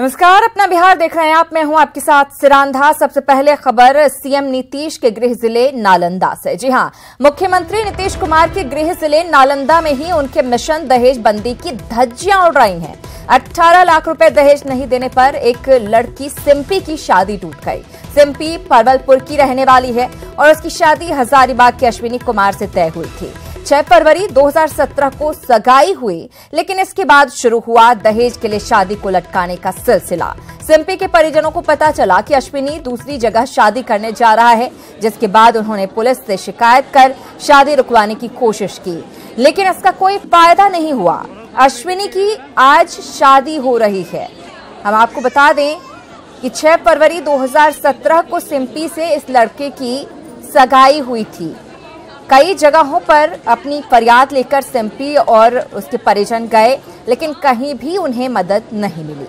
नमस्कार, अपना बिहार देख रहे हैं आप। मैं हूं आपके साथ सिरांधा। सबसे पहले खबर सीएम नीतीश के गृह जिले नालंदा से। जी हां, मुख्यमंत्री नीतीश कुमार के गृह जिले नालंदा में ही उनके मिशन दहेज बंदी की धज्जियां उड़ रही हैं। 18 लाख रुपए दहेज नहीं देने पर एक लड़की सिम्पी की शादी टूट गई। सिम्पी परवलपुर की रहने वाली है और उसकी शादी हजारीबाग के अश्विनी कुमार से तय हुई थी। 6 फरवरी 2017 को सगाई हुई, लेकिन इसके बाद शुरू हुआ दहेज के लिए शादी को लटकाने का सिलसिला। सिम्पी के परिजनों को पता चला कि अश्विनी दूसरी जगह शादी करने जा रहा है, जिसके बाद उन्होंने पुलिस से शिकायत कर शादी रुकवाने की कोशिश की, लेकिन इसका कोई फायदा नहीं हुआ। अश्विनी की आज शादी हो रही है। हम आपको बता दें कि 6 फरवरी 2017 को सिम्पी से इस लड़के की सगाई हुई थी। कई जगहों पर अपनी फरियाद लेकर सिम्पी और उसके परिजन गए, लेकिन कहीं भी उन्हें मदद नहीं मिली।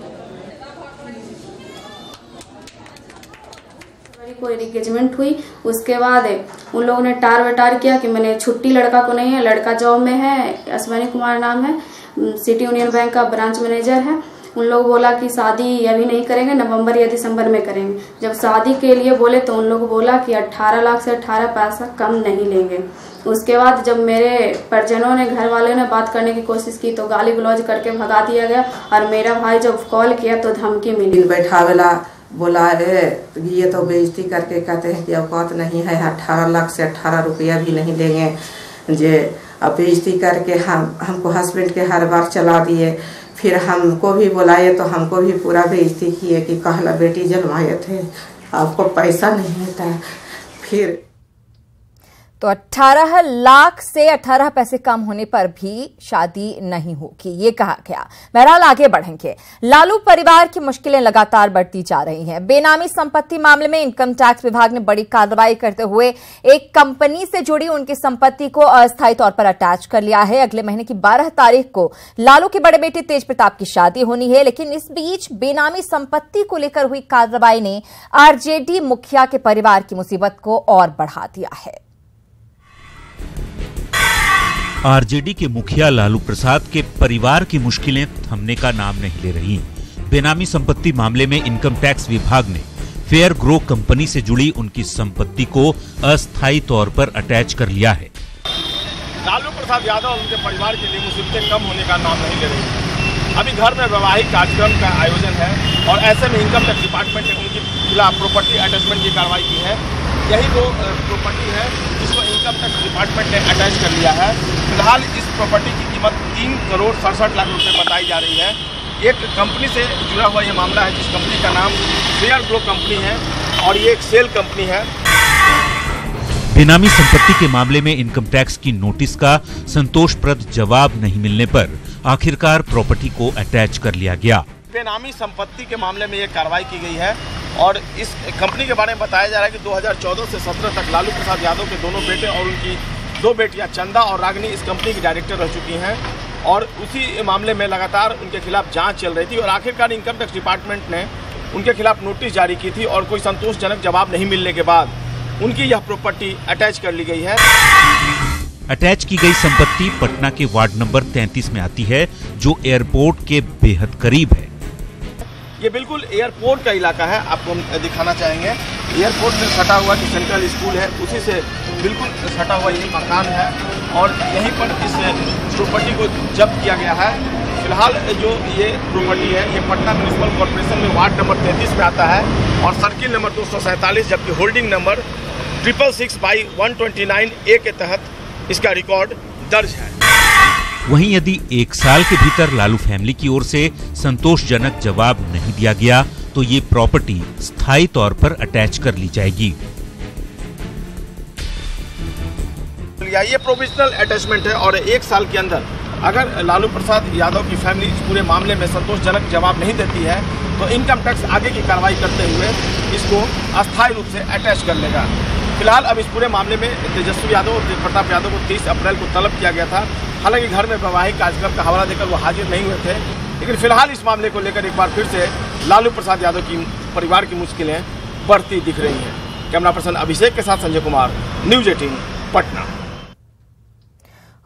कोई एंगेजमेंट हुई, उसके बाद उन लोगों ने टार बटार किया कि मैंने छुट्टी लड़का को नहीं है, लड़का जॉब में है, अश्विनी कुमार नाम है, सिटी यूनियन बैंक का ब्रांच मैनेजर है। उन लोग बोला कि शादी अभी नहीं करेंगे, नवंबर या दिसंबर में करेंगे। जब शादी के लिए बोले तो उन लोग बोला कि 18 लाख से 18 पैसा कम नहीं लेंगे। उसके बाद जब मेरे परिजनों ने, घर वालों ने बात करने की कोशिश की तो गाली गलौज करके भगा दिया गया। और मेरा भाई जब कॉल किया तो धमकी मिली। बैठावेला बोला ये तो बेइज्जती करके कहते हैं कि औकात नहीं है, 18 लाख से 18 रुपया भी नहीं देंगे। जे अब बेइज्जती करके हमको हस्बैंड के हर बार चला दिए। फिर हमको भी बुलाए तो हमको भी पूरा बेइज्जती किए कि कहला बेटी जलवाए थे, आपको पैसा नहीं मिलता। फिर तो 18 लाख से 18 पैसे कम होने पर भी शादी नहीं होगी, ये कहा गया। बहरहाल आगे बढ़ेंगे। लालू परिवार की मुश्किलें लगातार बढ़ती जा रही हैं। बेनामी संपत्ति मामले में इनकम टैक्स विभाग ने बड़ी कार्रवाई करते हुए एक कंपनी से जुड़ी उनकी संपत्ति को अस्थायी तौर पर अटैच कर लिया है। अगले महीने की 12 तारीख को लालू के बड़े बेटे तेज प्रताप की शादी होनी है, लेकिन इस बीच बेनामी संपत्ति को लेकर हुई कार्रवाई ने आरजेडी मुखिया के परिवार की मुसीबत को और बढ़ा दिया है। आरजेडी के मुखिया लालू प्रसाद के परिवार की मुश्किलें थमने का नाम नहीं ले रही। बेनामी संपत्ति मामले में इनकम टैक्स विभाग ने फेयर ग्रो कंपनी से जुड़ी उनकी संपत्ति को अस्थायी तौर पर अटैच कर लिया है। लालू प्रसाद यादव और उनके परिवार के लिए मुसीबतें कम होने का नाम नहीं ले रही। अभी घर में वैवाहिक कार्यक्रम का आयोजन है और ऐसे में इनकम टैक्स डिपार्टमेंट ने उनके खिलाफ प्रॉपर्टी अटैचमेंट की कार्रवाई की है। यही वो प्रॉपर्टी है जिसको इनकम टैक्स डिपार्टमेंट ने अटैच कर लिया है। फिलहाल इस प्रॉपर्टी की कीमत 3 करोड़ 67 लाख रुपए बताई जा रही है। एक कंपनी से जुड़ा हुआ ये मामला है, जिस कंपनी का नाम फेयर ग्रो कंपनी है और ये एक सेल कंपनी है। बेनामी संपत्ति के मामले में इनकम टैक्स की नोटिस का संतोषप्रद जवाब नहीं मिलने पर आखिरकार प्रॉपर्टी को अटैच कर लिया गया। बेनामी संपत्ति के मामले में ये कार्रवाई की गई है और इस कंपनी के बारे में बताया जा रहा है कि 2014 से 17 तक लालू प्रसाद यादव के दोनों बेटे और उनकी 2 बेटियां चंदा और रागिनी इस कंपनी की डायरेक्टर रह चुकी हैं और उसी मामले में लगातार उनके खिलाफ जांच चल रही थी और आखिरकार इनकम टैक्स डिपार्टमेंट ने उनके खिलाफ नोटिस जारी की थी और कोई संतोषजनक जवाब नहीं मिलने के बाद उनकी यह प्रॉपर्टी अटैच कर ली गई है। अटैच की गई संपत्ति पटना के वार्ड नंबर 33 में आती है, जो एयरपोर्ट के बेहद करीब है। ये बिल्कुल एयरपोर्ट का इलाका है, आपको हम दिखाना चाहेंगे। एयरपोर्ट से सटा हुआ जो सेंट्रल स्कूल है उसी से बिल्कुल सटा हुआ ये मकान है और यहीं पर इस प्रॉपर्टी को जब्त किया गया है। फिलहाल जो ये प्रॉपर्टी है ये पटना म्यूनिसिपल कॉर्पोरेशन में वार्ड नंबर 33 में आता है और सर्किल नंबर 247, जबकि होल्डिंग नंबर 666/129A के तहत इसका रिकॉर्ड दर्ज है। वहीं यदि 1 साल के भीतर लालू फैमिली की ओर से संतोषजनक जवाब नहीं दिया गया तो ये प्रॉपर्टी स्थायी तौर पर अटैच कर ली जाएगी। ये प्रोविजनल अटैचमेंट है और 1 साल के अंदर अगर लालू प्रसाद यादव की फैमिली इस पूरे मामले में संतोषजनक जवाब नहीं देती है तो इनकम टैक्स आगे की कार्रवाई करते हुए इसको अस्थायी रूप से अटैच कर लेगा। फिलहाल अब इस पूरे मामले में तेजस्वी यादव और तेज प्रताप यादव को 23 अप्रैल को तलब किया गया था। हालांकि घर में वैवाहिक कार्यक्रम का हवाला देकर वो हाजिर नहीं हुए थे, लेकिन फिलहाल इस मामले को लेकर एक बार फिर से लालू प्रसाद यादव की परिवार की मुश्किलें बढ़ती दिख रही हैं। कैमरा पर्सन अभिषेक के साथ संजय कुमार, न्यूज़ 18 पटना।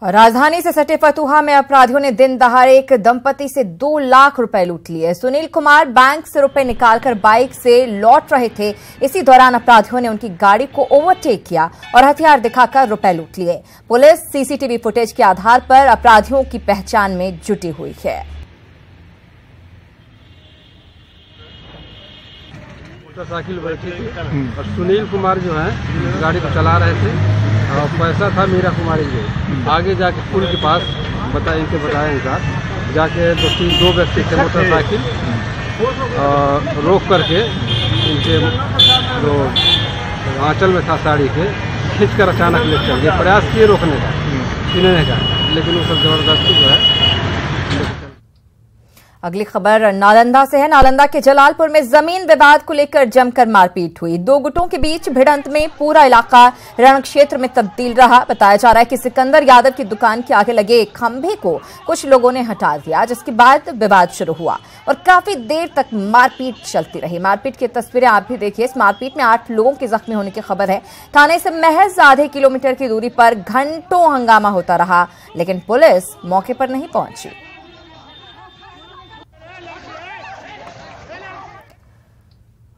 और राजधानी से सटे फतुहा में अपराधियों ने दिन दहाड़े एक दंपति से 2 लाख रुपए लूट लिए। सुनील कुमार बैंक से रुपए निकालकर बाइक से लौट रहे थे। इसी दौरान अपराधियों ने उनकी गाड़ी को ओवरटेक किया और हथियार दिखाकर रुपए लूट लिए। पुलिस सीसीटीवी फुटेज के आधार पर अपराधियों की पहचान में जुटी हुई है। मोटरसाइकिल बैठी थी और सुनील कुमार जो है गाड़ी को चला रहे थे और पैसा था मीरा कुमारी जो आगे जाके पुल के पास इनके बताया अनुसार जाके दो व्यक्ति थे मोटरसाइकिल रोक करके इनके जो आंचल में था साड़ी के खींचकर अचानक ले चल गए। प्रयास किए रोकने का छीनने का, लेकिन वो सब जबरदस्ती जो है। अगली खबर नालंदा से है। नालंदा के जलालपुर में जमीन विवाद को लेकर जमकर मारपीट हुई। 2 गुटों के बीच भिड़ंत में पूरा इलाका रण क्षेत्र में तब्दील रहा। बताया जा रहा है कि सिकंदर यादव की दुकान के आगे लगे खंभे को कुछ लोगों ने हटा दिया, जिसके बाद विवाद शुरू हुआ और काफी देर तक मारपीट चलती रही। मारपीट की तस्वीरें आप भी देखिए। इस मारपीट में 8 लोगों के जख्मी होने की खबर है। थाने से महज आधे किलोमीटर की दूरी पर घंटों हंगामा होता रहा, लेकिन पुलिस मौके पर नहीं पहुंची।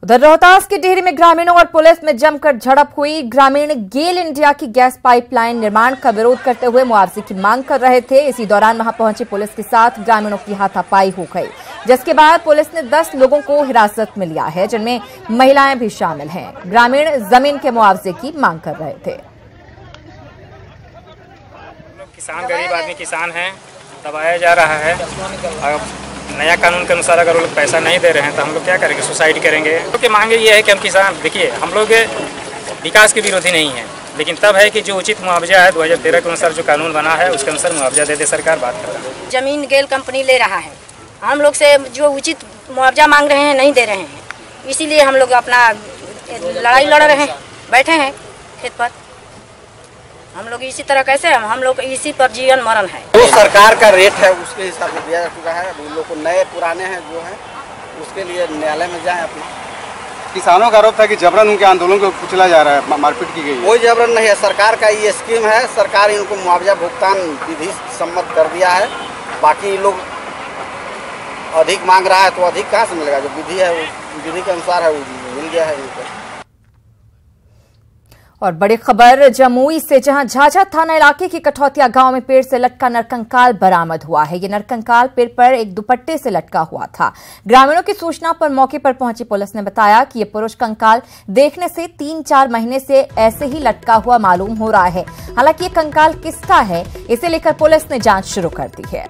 उधर रोहतास की डेहरी में ग्रामीणों और पुलिस में जमकर झड़प हुई। ग्रामीण गेल इंडिया की गैस पाइपलाइन निर्माण का विरोध करते हुए मुआवजे की मांग कर रहे थे। इसी दौरान वहां पहुंची पुलिस के साथ ग्रामीणों की हाथापाई हो गई, जिसके बाद पुलिस ने 10 लोगों को हिरासत में लिया है, जिनमें महिलाएं भी शामिल हैं। ग्रामीण जमीन के मुआवजे की मांग कर रहे थे। किसान गरीब आदमी किसान हैं, दबाया जा रहा है। नया कानून के अनुसार अगर वो लोग पैसा नहीं दे रहे हैं तो हम लोग क्या करेंगे? सुसाइड करेंगे। तो की मांगे ये है कि हम किसान, देखिए हम लोग विकास के विरोधी नहीं हैं, लेकिन तब है कि जो उचित मुआवजा है 2013 के अनुसार जो कानून बना है उसके अनुसार मुआवजा दे दे सरकार। बात कर रहा है जमीन गेल कंपनी ले रहा है, हम लोग से जो उचित मुआवजा मांग रहे हैं नहीं दे रहे हैं, इसीलिए हम लोग अपना लड़ाई लड़ रहे हैं, बैठे हैं खेत पर। हम लोग इसी तरह कैसे हम लोग इसी पर जीवन मरण है। जो सरकार का रेट है उसके हिसाब से दिया जा चुका है। उन लोग को नए पुराने हैं जो है उसके लिए न्यायालय में जाएं अपना। किसानों का आरोप था कि जबरन उनके आंदोलन को कुचला जा रहा है, मारपीट की गई है। कोई जबरन नहीं है, सरकार का ये स्कीम है। सरकार इनको मुआवजा भुगतान विधि सम्मत कर दिया है। बाकी लोग अधिक मांग रहा है तो अधिक कहाँ से मिलेगा? जो विधि है वो विधि के अनुसार है, वो मिल गया है इनको। और बड़ी खबर जमुई से, जहां झाझा थाना इलाके के कठौतिया गांव में पेड़ से लटका नरकंकाल बरामद हुआ है। ये नरकंकाल पेड़ पर एक दुपट्टे से लटका हुआ था। ग्रामीणों की सूचना पर मौके पर पहुंची पुलिस ने बताया कि ये पुरुष कंकाल देखने से 3-4 महीने से ऐसे ही लटका हुआ मालूम हो रहा है। हालांकि ये कंकाल किसका है, इसे लेकर पुलिस ने जांच शुरू कर दी है।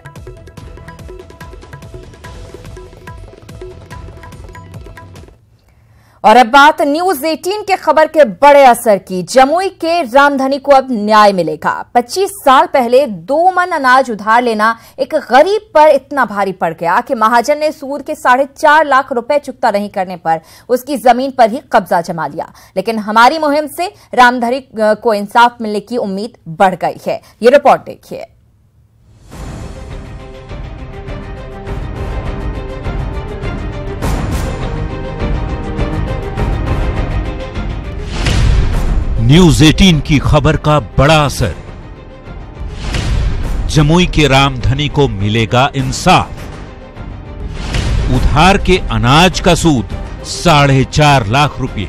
और अब बात न्यूज 18 के खबर के बड़े असर की। जमुई के रामधनी को अब न्याय मिलेगा। 25 साल पहले 2 मन अनाज उधार लेना एक गरीब पर इतना भारी पड़ गया कि महाजन ने सूद के 4.5 लाख रुपए चुकता नहीं करने पर उसकी जमीन पर ही कब्जा जमा लिया। लेकिन हमारी मुहिम से रामधनी को इंसाफ मिलने की उम्मीद बढ़ गई है। ये रिपोर्ट देखिए। न्यूज 18 की खबर का बड़ा असर। जमुई के रामधनी को मिलेगा इंसाफ। उधार के अनाज का सूद 4.5 लाख रुपए।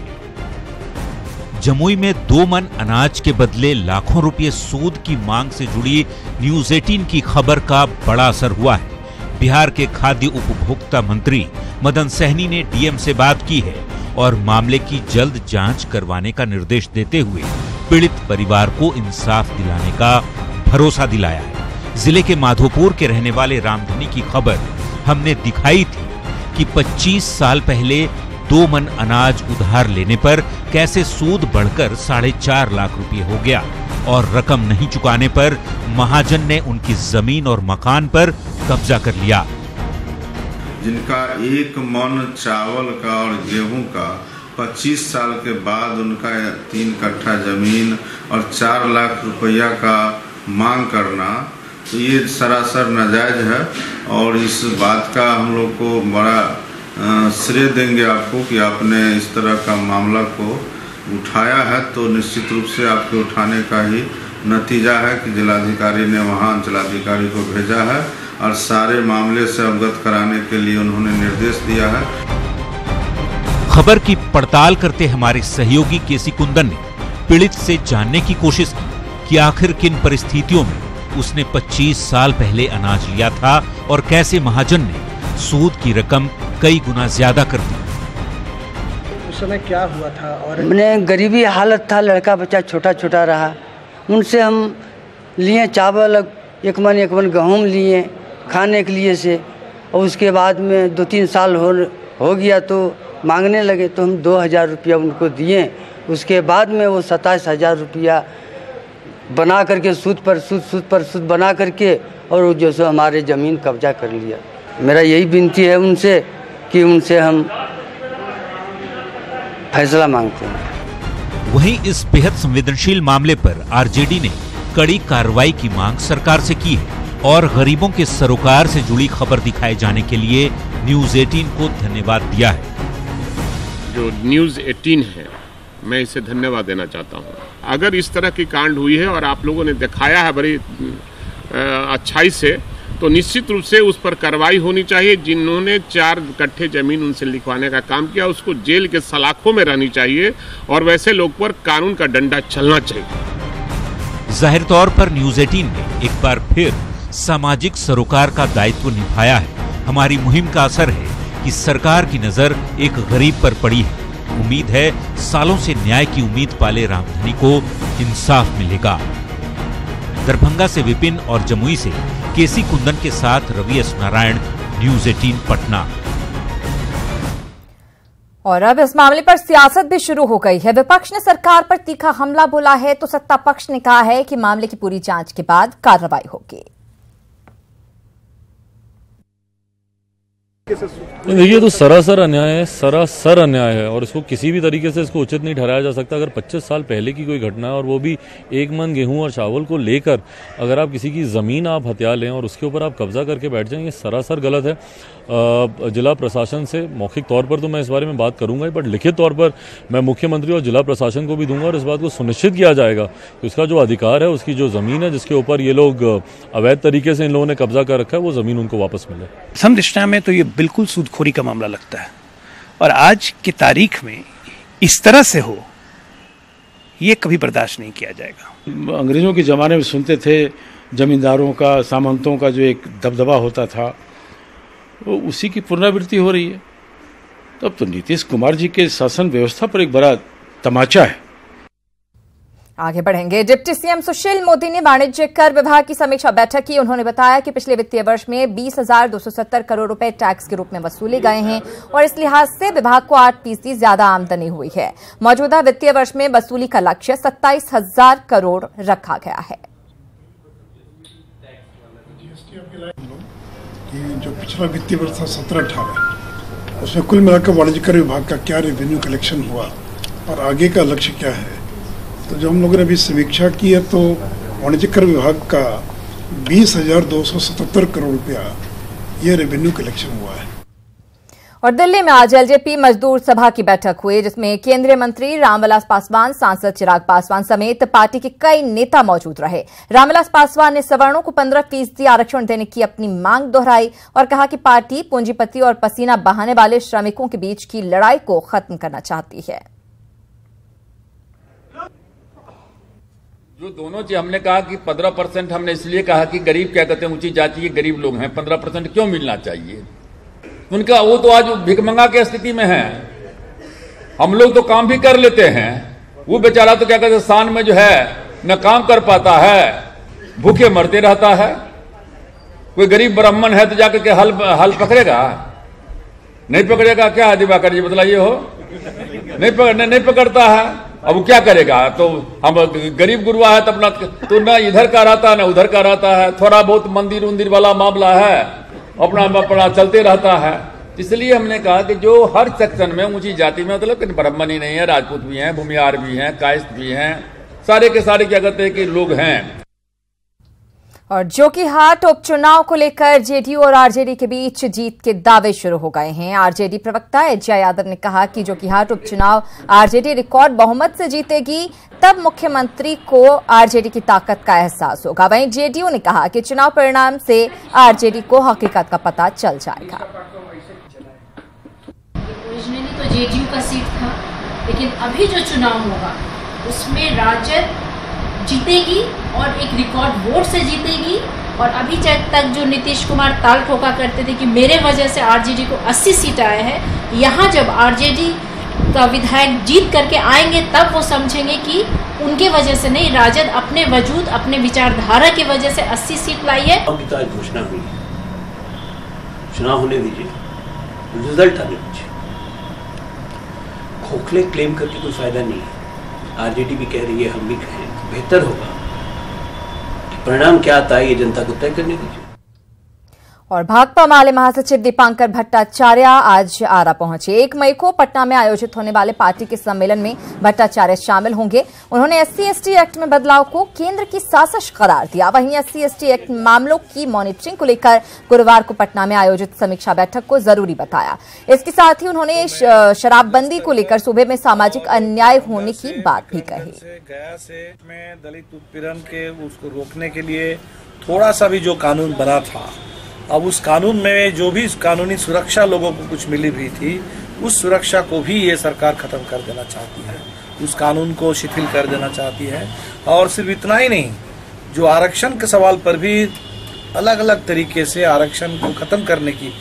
जमुई में 2 मन अनाज के बदले लाखों रुपए सूद की मांग से जुड़ी न्यूज 18 की खबर का बड़ा असर हुआ है। बिहार के खाद्य उपभोक्ता मंत्री मदन सहनी ने डीएम से बात की है और मामले की जल्द जांच करवाने का निर्देश देते हुए पीड़ित परिवार को इंसाफ दिलाने का भरोसा दिलाया है। जिले के माधोपुर के रहने वाले रामधनी की खबर हमने दिखाई थी कि 25 साल पहले 2 मन अनाज उधार लेने पर कैसे सूद बढ़कर 4.5 लाख रुपए हो गया और रकम नहीं चुकाने पर महाजन ने उनकी जमीन और मकान पर कब्जा कर लिया। जिनका 1 मन चावल का और गेहूं का 25 साल के बाद उनका 3 कट्ठा जमीन और 4 लाख रुपया का मांग करना, तो ये सरासर नाजायज है। और इस बात का हम लोग को बड़ा श्रेय देंगे आपको कि आपने इस तरह का मामला को उठाया है, तो निश्चित रूप से आपके उठाने का ही नतीजा है कि जिलाधिकारी ने वहां अंचलाधिकारी को भेजा है और सारे मामले से अवगत कराने के लिए उन्होंने निर्देश दिया है। खबर की पड़ताल करते हमारे सहयोगी केसी कुंदन ने पीड़ित से जानने की कोशिश की कि आखिर किन परिस्थितियों में उसने 25 साल पहले अनाज लिया था और कैसे महाजन ने सूद की रकम कई गुना ज्यादा कर दी। उस समय क्या हुआ था? और मैंने गरीबी हालत था, लड़का बच्चा छोटा छोटा रहा, उनसे हम लिए चावल 1 मन गेहूँ लिए खाने के लिए से, और उसके बाद में 2-3 साल हो गया तो मांगने लगे, तो हम 2000 रुपया उनको दिए। उसके बाद में वो 27,000 रुपया बना करके सूद पर सूद बना करके और वो जो सो हमारे ज़मीन कब्जा कर लिया। मेरा यही विनती है उनसे कि उनसे हम फैसला मांगते हैं। वहीं इस बेहद संवेदनशील मामले पर आरजेडी ने कड़ी कार्रवाई की मांग सरकार से की है और गरीबों के सरोकार से जुड़ी खबर दिखाए जाने के लिए न्यूज़ 18 को धन्यवाद दिया है। जो न्यूज़ 18 है, मैं इसे धन्यवाद देना चाहता हूँ। अगर इस तरह की कांड हुई है और आप लोगों ने दिखाया है बड़ी अच्छाई से, तो निश्चित रूप से उस पर कार्रवाई होनी चाहिए। जिन्होंने 4 कट्ठे जमीन उनसे लिखवाने का काम किया, उसको जेल के सलाखों में रहनी चाहिए और वैसे लोग पर कानून का डंडा चलना चाहिए। जाहिर तौर पर न्यूज़ 18 ने एक बार फिर सामाजिक सरोकार का दायित्व निभाया है। हमारी मुहिम का असर है कि सरकार की नजर एक गरीब पर पड़ी है। उम्मीद है सालों से न्याय की उम्मीद पाले रामधनी को इंसाफ मिलेगा। दरभंगा से विपिन और जमुई से केसी कुंदन के साथ रवि एस नारायण, न्यूज़ 18 पटना। और अब इस मामले पर सियासत भी शुरू हो गई है। विपक्ष ने सरकार पर तीखा हमला बोला है तो सत्ता पक्ष ने कहा है कि मामले की पूरी जांच के बाद कार्रवाई होगी। देखिए, तो सरासर अन्याय है और इसको किसी भी तरीके से इसको उचित नहीं ठहराया जा सकता। अगर 25 साल पहले की कोई घटना है और वो भी 1 मन गेहूं और चावल को लेकर अगर आप किसी की ज़मीन आप हथिया लें और उसके ऊपर आप कब्जा करके बैठ जाएं, ये सरासर गलत है। जिला प्रशासन से मौखिक तौर पर तो मैं इस बारे में बात करूंगा ही, बट लिखित तौर पर मैं मुख्यमंत्री और जिला प्रशासन को भी दूंगा और इस बात को सुनिश्चित किया जाएगा कि उसका जो अधिकार है, उसकी जो ज़मीन है जिसके ऊपर ये लोग अवैध तरीके से इन लोगों ने कब्जा कर रखा है, वो ज़मीन उनको वापस मिले। समदृष्टा में तो ये बिल्कुल सूदखोरी का मामला लगता है और आज की तारीख में इस तरह से हो, ये कभी बर्दाश्त नहीं किया जाएगा। अंग्रेजों के ज़माने में सुनते थे जमींदारों का, सामंतों का जो एक दबदबा होता था, वो उसी की पुनरावृत्ति हो रही है। तब तो नीतीश कुमार जी के शासन व्यवस्था पर एक बड़ा तमाचा है। आगे बढ़ेंगे। डिप्टी सीएम सुशील मोदी ने वाणिज्य कर विभाग की समीक्षा बैठक की। उन्होंने बताया कि पिछले वित्तीय वर्ष में 20,270 करोड़ रुपए टैक्स के रूप में वसूले गए हैं और इस लिहाज से विभाग को 8% ज्यादा आमदनी हुई है। मौजूदा वित्तीय वर्ष में वसूली का लक्ष्य 27,000 करोड़ रखा गया है। जो पिछला वित्तीय वर्ष था 17-18, उसमें कुल मिलाकर वाणिज्य कर विभाग का क्या रेवेन्यू कलेक्शन हुआ और आगे का लक्ष्य क्या है। तो जो हम लोगों ने अभी समीक्षा की है, तो वाणिज्य कर विभाग का 20,277 करोड़ रुपया ये रेवेन्यू कलेक्शन हुआ है। और दिल्ली में आज एलजेपी मजदूर सभा की बैठक हुई, जिसमें केंद्रीय मंत्री रामविलास पासवान, सांसद चिराग पासवान समेत पार्टी के कई नेता मौजूद रहे। रामविलास पासवान ने सवर्णों को 15% आरक्षण देने की अपनी मांग दोहराई और कहा कि पार्टी पूंजीपति और पसीना बहाने वाले श्रमिकों के बीच की लड़ाई को खत्म करना चाहती है। जो दोनों चीज हमने कहा कि 15% हमने इसलिए कहा कि गरीब क्या कहते हैं, ऊंची जाति के गरीब लोग हैं, 15% क्यों मिलना चाहिए उनका, वो तो आज भिखमंगा की स्थिति में है। हम लोग तो काम भी कर लेते हैं, वो बेचारा तो क्या कहते हैं शान में जो है न काम कर पाता है, भूखे मरते रहता है। कोई गरीब ब्राह्मण है तो जाकर के हल पकड़ेगा? नहीं पकड़ेगा। क्या दिवाकर जी बतलाइए हो? नहीं पकड़ता है। अब वो क्या करेगा? तो हम गरीब गुरुआ है तो अपना तो न इधर का रहता है न उधर का रहता है। थोड़ा बहुत मंदिर उंदिर वाला मामला है, अपना चलते रहता है। इसलिए हमने कहा कि जो हर सेक्शन में ऊंची जाति में, मतलब ब्राह्मण ही नहीं है, राजपूत भी हैं, भूमिहार भी हैं, कायस्थ भी हैं, सारे के सारे क्या कहते हैं कि लोग हैं। और जोकीहाट उपचुनाव को लेकर जेडीयू और आरजेडी के बीच जीत के दावे शुरू हो गए हैं। आरजेडी प्रवक्ता एच यादव ने कहा कि जोकीहाट उपचुनाव आरजेडी रिकॉर्ड बहुमत से जीतेगी, तब मुख्यमंत्री को आरजेडी की ताकत का एहसास होगा। वहीं जेडीयू ने कहा कि चुनाव परिणाम से आरजेडी को हकीकत का पता चल जाएगा। ओरिजिनली तो जेडीयू का सीट था, लेकिन अभी जो चुनाव होगा उसमें राजद जीतेगी और एक रिकॉर्ड वोट से जीतेगी। और अभी तक जो नीतीश कुमार ताल ठोका करते थे कि मेरे वजह से आरजेडी को 80 सीट आए हैं, यहाँ जब आरजेडी का विधायक जीत करके आएंगे तब वो समझेंगे कि उनके वजह से नहीं, राजद अपने वजूद अपने विचारधारा की वजह से 80 सीट लाई है। अभी तो आज घोषणा हुई है, चुनाव होने दीजिए, रिजल्ट आने दीजिए। खोखले क्लेम करके कोई फायदा नहीं है। आरजेडी भी कह रही है, हम भी कहें, बेहतर होगा कि परिणाम क्या आता है ये जनता को तय करने दीजिए। और भाकपा माले महासचिव दीपांकर भट्टाचार्य आज आरा पहुंचे। 1 मई को पटना में आयोजित होने वाले पार्टी के सम्मेलन में भट्टाचार्य शामिल होंगे। उन्होंने SC/ST एक्ट में बदलाव को केंद्र की साजिश करार दिया। वहीं SC/ST एक्ट मामलों की मॉनिटरिंग को लेकर गुरुवार को पटना में आयोजित समीक्षा बैठक को जरूरी बताया। इसके साथ ही उन्होंने शराबबंदी को लेकर सूबे में सामाजिक अन्याय होने की बात भी कही। गया से में दलित उत्पीड़न के उसको रोकने के लिए थोड़ा सा भी जो कानून बना था, अब उस कानून में जो भी कानूनी सुरक्षा लोगों को कुछ मिली हुई थी, उस सुरक्षा को भी ये सरकार खत्म कर देना चाहती है, उस कानून को शिथिल कर देना चाहती है। और सिर्फ इतना ही नहीं, जो आरक्षण के सवाल पर भी अलग अलग तरीके से आरक्षण को खत्म करने की।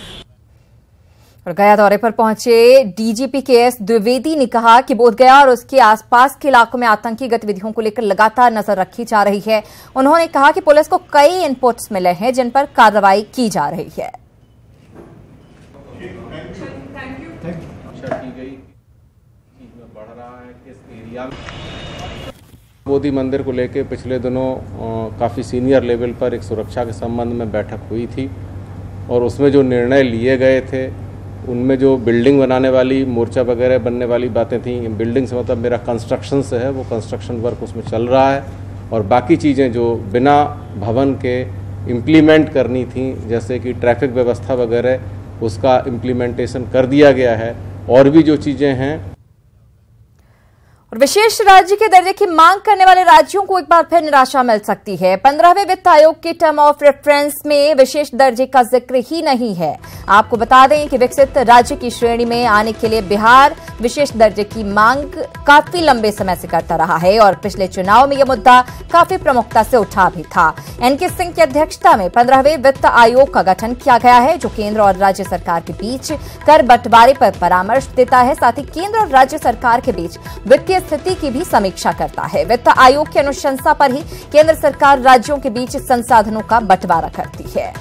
और गया दौरे पर पहुंचे डीजीपी KS द्विवेदी ने कहा कि बोधगया और उसके आसपास के इलाकों में आतंकी गतिविधियों को लेकर लगातार नजर रखी जा रही है। उन्होंने कहा कि पुलिस को कई इनपुट्स मिले हैं जिन पर कार्रवाई की जा रही है। बोधि मंदिर को लेकर पिछले दिनों काफ़ी सीनियर लेवल पर एक सुरक्षा के संबंध में बैठक हुई थी और उसमें जो निर्णय लिए गए थे उनमें जो बिल्डिंग बनाने वाली, मोर्चा वगैरह बनने वाली बातें थी, बिल्डिंग से मतलब मेरा कंस्ट्रक्शन से है, वो कंस्ट्रक्शन वर्क उसमें चल रहा है। और बाकी चीज़ें जो बिना भवन के इम्प्लीमेंट करनी थी, जैसे कि ट्रैफिक व्यवस्था वगैरह, उसका इम्प्लीमेंटेशन कर दिया गया है। और भी जो चीज़ें हैं, और विशेष राज्य के दर्जे की मांग करने वाले राज्यों को एक बार फिर निराशा मिल सकती है। 15वें वित्त आयोग के टर्म ऑफ रेफरेंस में विशेष दर्जे का जिक्र ही नहीं है। आपको बता दें कि विकसित राज्य की श्रेणी में आने के लिए बिहार विशेष दर्जे की मांग काफी लंबे समय से करता रहा है और पिछले चुनाव में यह मुद्दा काफी प्रमुखता से उठा भी था। NK सिंह की अध्यक्षता में 15वें वित्त आयोग का गठन किया गया है, जो केंद्र और राज्य सरकार के बीच कर बंटवारे पर परामर्श देता है, साथ ही केंद्र और राज्य सरकार के बीच वित्तीय स्थिति की भी समीक्षा करता है। वित्त आयोग की अनुशंसा पर ही केंद्र सरकार राज्यों के बीच संसाधनों का बंटवारा करती है।